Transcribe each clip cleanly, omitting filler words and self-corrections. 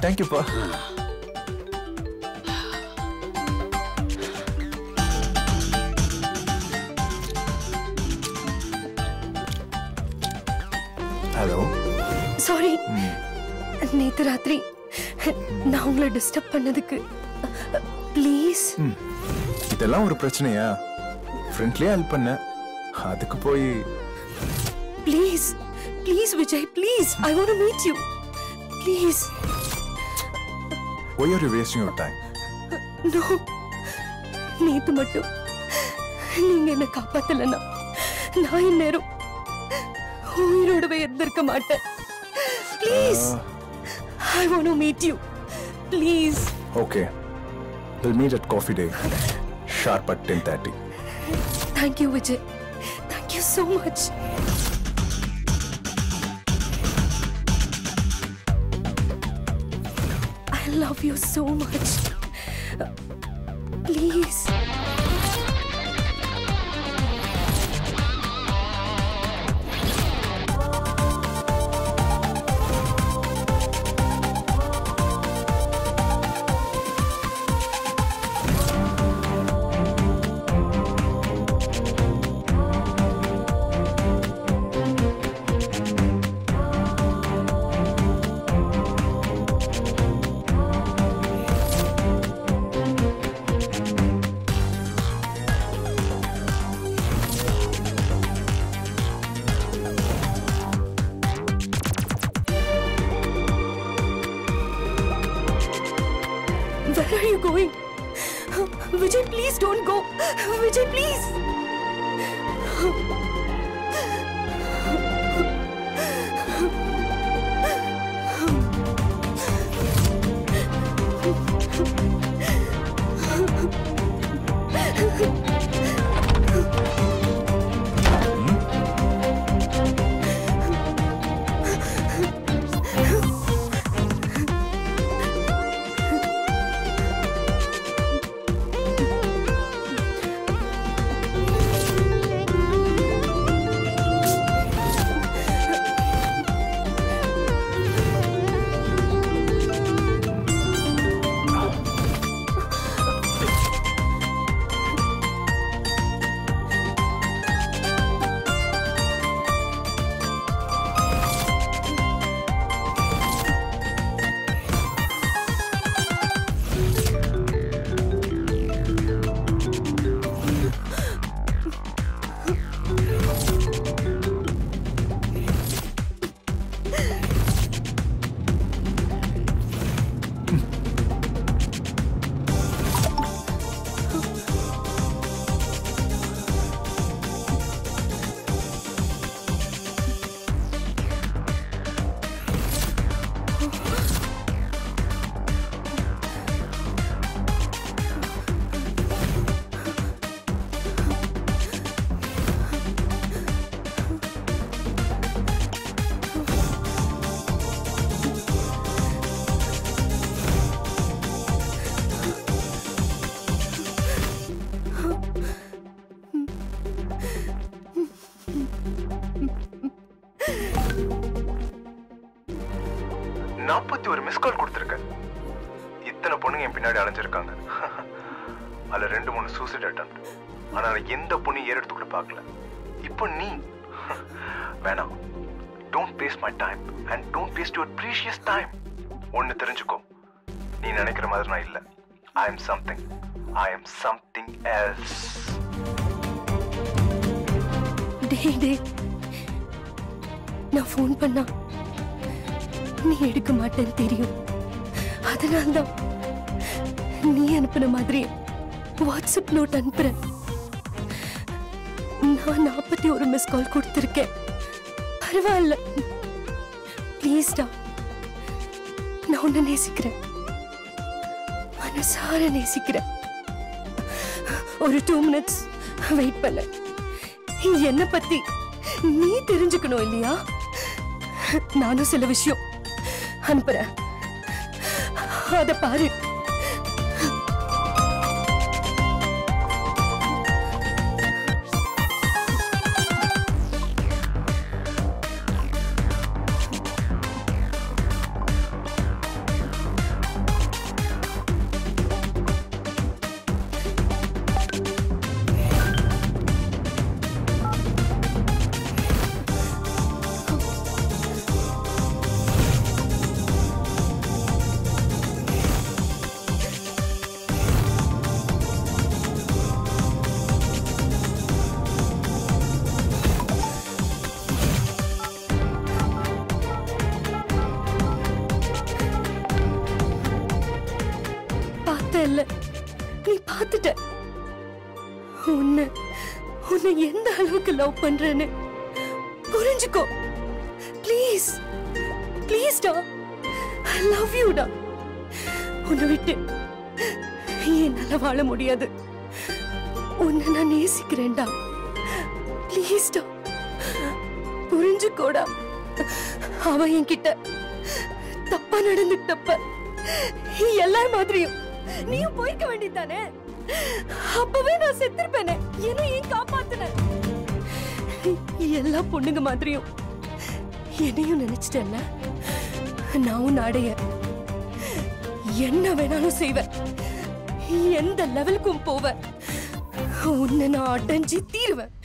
Thank you, Pa. Hello. Sorry. நேத்து ராத்திரி நான் உங்களை டிஸ்டர்ப் பண்ணதுக்கு ப்ளீஸ். இதெல்லாம் ஒரு பிரச்சனையா? ஃப்ரெண்ட்லியா ஹெல்ப் பண்ண, அதுக்கு போய் please please Vijay please, I want to meet you. Please. Why are you wasting your time? No. நேத்து மட்டும் நீங்க என்ன காப்பாத்தலனா நான் இந்நேரம் உயிரோடவே இருந்திருக்க மாட்டேன். Please. I want to meet you. Please. Okay. We'll meet at coffee day. Sharp at 10:30. Thank you, Vijay. Thank you so much. I love you so much. Please. Where are you going? Vijay, please don't go. Vijay, please. 41 miss call கொடுத்துருக்க. இத்தனை பொண்ணுங்க என் பின்னாடி அலைஞ்சிருக்காங்க. அதுல 2-3 suicide attempt. ஆனா எந்த பொண்ணு ஏறெடுத்து கூட பார்க்கல. இப்போ நீ வேணாம். Don't waste my time and don't waste your precious time. ஒன்னு தெரிஞ்சுக்கோ, நீ நினைக்கிற மாதிரி நான் இல்ல. I am something else. டே நான் ஃபோன் பண்ணா நீ எடுக்க மாட்டேன்னு தெரியும். அதனால்தான் நீ அனுப்பின மாதிரி வாட்ஸ்அப் நோட் அனுப்புறேன். நான் 41 மிஸ் கால் கொடுத்திருக்கேன். பரவாயில்ல, ப்ளீஸ் டா. நான் உன்னை நேசிக்கிறேன், மனசார நேசிக்கிறேன். ஒரு 2 மினிட்ஸ் வெயிட் பண்ண. என்ன பத்தி நீ தெரிஞ்சுக்கணும் இல்லையா? நானும் சில விஷயம் அனுப்புறேன், அத பாரு. நீ பார்த்துட்ட. உன்னை எந்த அளவுக்கு லவ் பண்றேன்னு புரிஞ்சுக்கோ. ப்ளீஸ் ப்ளீஸ் டா. I love you டா. உன்னை விட்டு என்னால வாழ முடியாது. உன்னை நான் நேசிக்கிறேன்டா. ப்ளீஸ் டா, புரிஞ்சுக்கோடா. அவன் என்கிட்ட தப்பா நடந்துட்டப்ப எல்லார் மாதிரியும் நீயும் போய்க்க வேண்டியதானே? அப்பவே நான் செத்துருப்பேனே. என்ன ஏன் காப்பாத்துன? எல்லா பொண்ணுங்க மாதிரியும் என்னையும் நினைச்சிட்டேன்ல. நான் உன் அடைய என்ன வேணாலும் செய்வேன், எந்த லெவலுக்கும் போவேன். உன்னை நான் அடைஞ்சு தீருவேன்.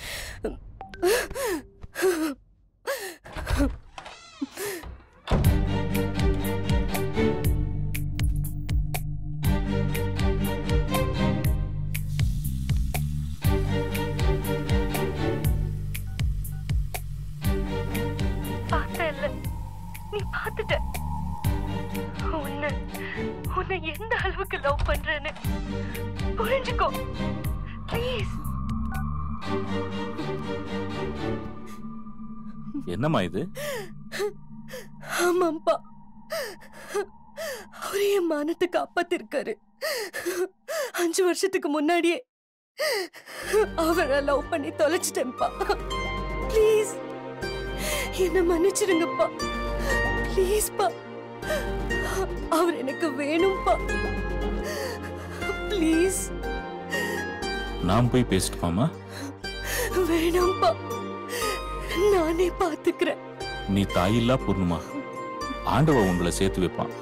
நீ பார்த்துட்ட. உன்னை எந்த அளவுக்கு லவ் பண்றேன்னு புரிஞ்சுக்கோ. ப்ளீஸ். என்னம்மா இது? ஆமாப்பா, அவரே என் மானத்தை காப்பாத்திருக்காரு. 5 வருஷத்துக்கு முன்னாடியே அவரை லவ் பண்ணி தொலைச்சிட்டேன்ப்பா. ப்ளீஸ் என்ன மன்னிச்சிடுங்கப்பா. ப்ளீஸ்ப்பா, அவர் எனக்கு வேணும்பா. ப்ளீஸ். நான் போய் பேசிட்டுமாமா? வேணாம்பா, நானே பாத்துக்கிறேன். நீ தாயில்லா பொண்ணுமா, ஆண்டவ உங்களை சேர்த்து வைப்பான்.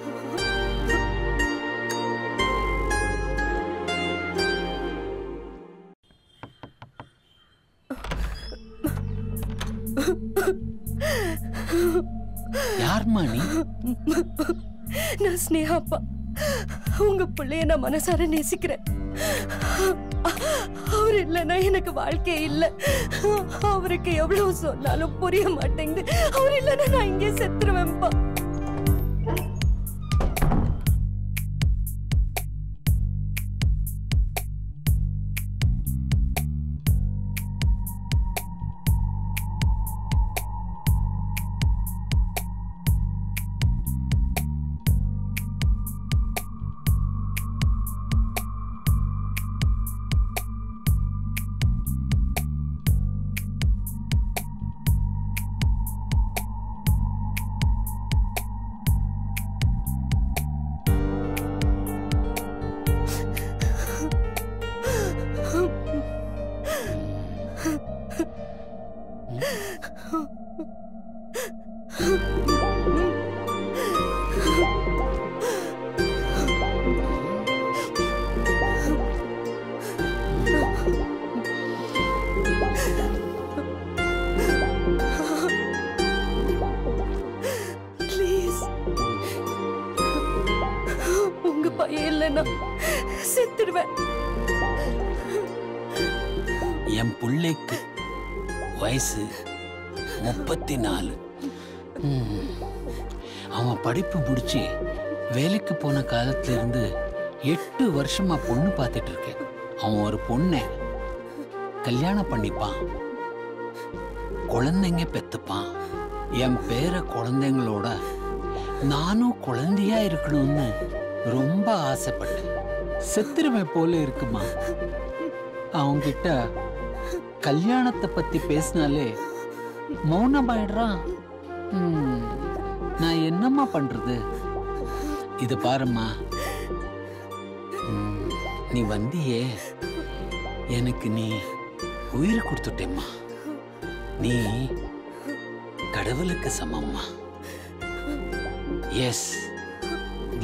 யார்மா நீ? நான் ஸ்னேகாப்பா. உங்க பிள்ளைய நான் மனசார நேசிக்கிறேன். அவர் இல்லைன்னா எனக்கு வாழ்க்கை இல்லை. அவருக்கு எவ்வளவு சொன்னாலும் புரிய மாட்டேங்குது. அவர் இல்லைன்னா நான் இங்கே செத்துருவேன்ப்பா. சொல்லலைன்னா செத்துடுவேன். என் பிள்ளைக்கு வயசு 34. அவன் படிப்பு முடிச்சு வேலைக்கு போன காலத்துல இருந்து 8 வருஷமா பொண்ணு பார்த்துட்டு இருக்கேன். அவன் ஒரு பொண்ணை கல்யாணம் பண்ணிப்பான், குழந்தைங்க பெத்துப்பான். என் பேர குழந்தைங்களோட நானும் குழந்தையா இருக்கணும்னு ரொம்ப ஆசைப்பட்டேன். செத்துருவேன் போல இருக்குமா. அவங்கிட்ட கல்யாணத்தை பத்தி பேசினாலே மௌனமாயிடுறான். நான் என்னம்மா பண்றது? இது பாரும்மா, நீ வந்தியே, எனக்கு நீ உயிர் கொடுத்துட்டேம்மா. நீ கடவுளுக்கு சமம்மா. எஸ்,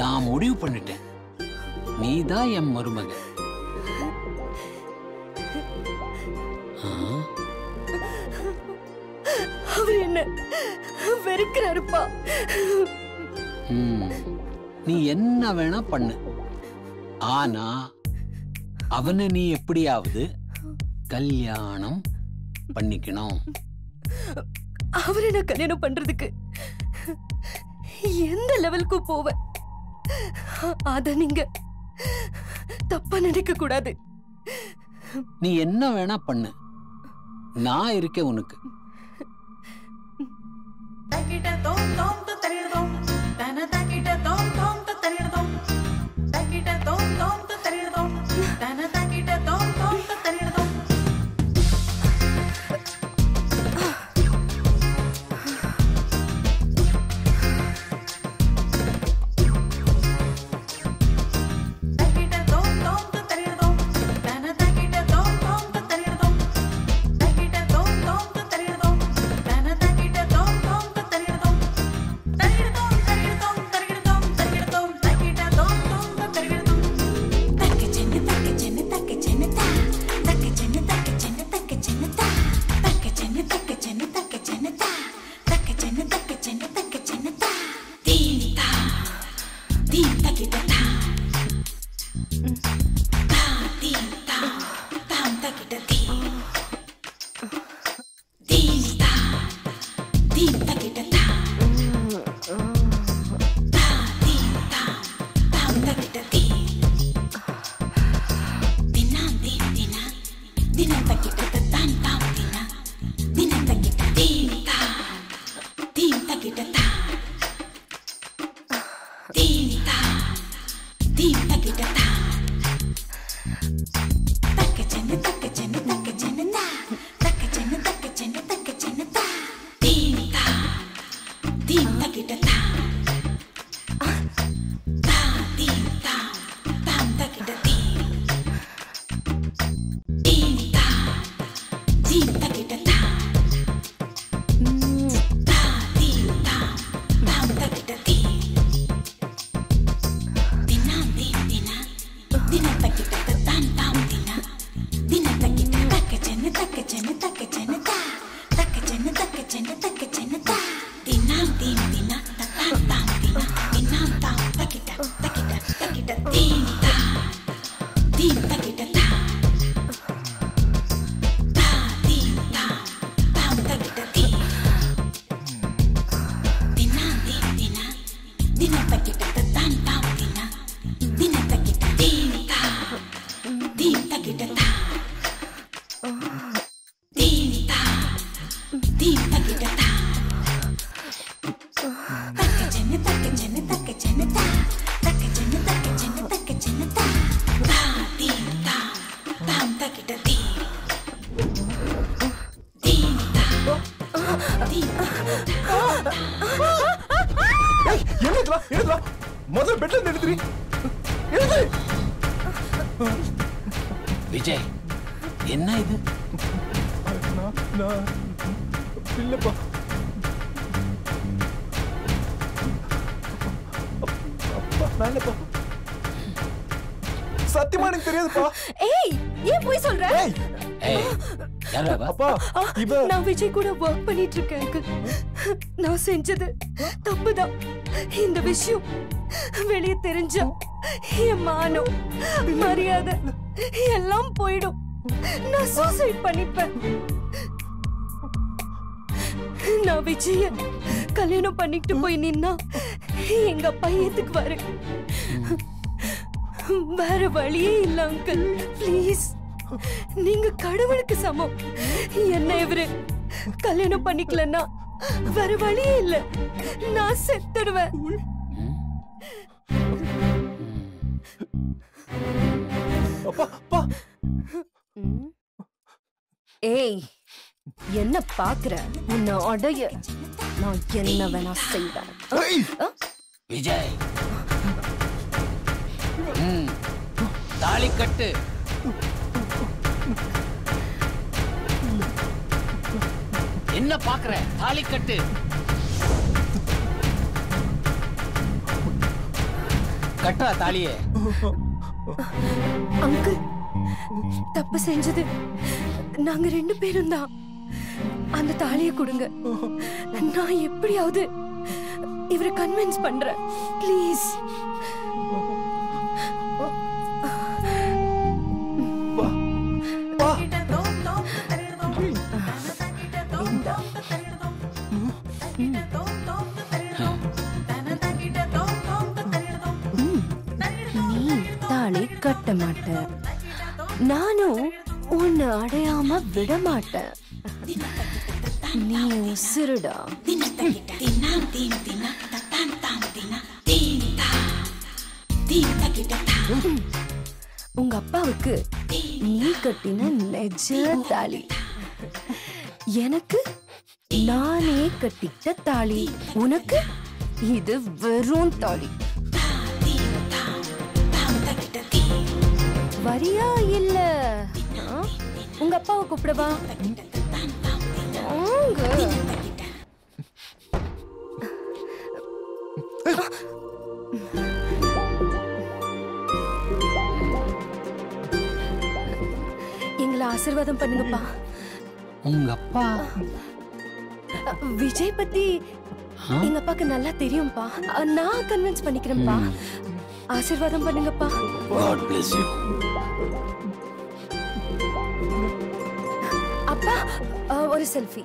நான் முடிவு பண்ணிட்டேன். நீதான் என் மருமக. அவர் என்ன வெறுக்கிறாருப்பா. நீ என்ன வேணா பண்ணு, ஆனா அவனை நீ எப்படியாவது கல்யாணம் பண்ணிக்கணும். அவரை நான் கல்யாணம் பண்றதுக்கு எந்த லெவலுக்கு போவேன், அத நீங்க தப்பா நினைக்க கூடாது. நீ என்ன வேணா பண்ணு, நான் இருக்கேன் உனக்கு. விஜய், என்ன இது? இல்லப்பா, சத்தியமா எனக்கு தெரியாதுப்பா. ஏய், ஏன் போய் சொல்ற? அப்பா, நான் விஜய் கூட வர்க் பண்ணிட்டு இருக்கேன். நான் செஞ்சது தப்புதான். இந்த விஷயம் வெளியே தெரிஞ்சா என் மானம் மரியாதை எல்லாம் போயிடும். நான் சூசைட் பண்ணிப்பேன். நான் விஜய கல்யாணம் பண்ணிட்டு போய் நின்னா எங்க அப்பா ஏத்துக்குவாரு. வேற வழியே இல்ல அங்கிள். ப்ளீஸ், நீங்க கடவுளுக்கு சமம். என்ன இவரு கல்யாணம் பண்ணிக்கலன்னா வேற வழியே இல்ல, நான் செத்துடுவேன். ஏய், என்ன பாக்குற? உன்னை அடைய நான் என்ன வேணா செய்வேன். விஜய், தாலி கட்டு. என்ன பாக்குற? தாலி கட்டு. கட்டா தாலியே. அங்கிள், தப்பு செஞ்சது நாங்க 2 பேரும் தான். அந்த தாலியை கொடுங்க. நான் எப்படியாவது இவரை கன்வின்ஸ் பண்றேன். ப்ளீஸ். நீ தாலி கட்ட மாட்ட, நானும் உன்னை அடையாம விட மாட்டேன். நீ உசிருடா. உங்க அப்பாவுக்கு நீ கட்டின நெஜ தாலி, எனக்கு நானே கட்டிட்ட தாலி, உனக்கு இது வெறும் தாலி. வரியா இல்ல உங்க அப்பாவை கூப்பிடவா? எங்களை ஆசீர்வாதம் பண்ணுங்கப்பா. உங்க அப்பா விஜய் பத்தி எங்க அப்பாக்கு நல்லா தெரியும்பா. நான் கன்வின்ஸ் பண்ணிக்கிறேன்ப்பா. ஆசீர்வாதம் பண்ணுங்கப்பா. God bless you. அப்பா, ஒரு செல்ஃபி.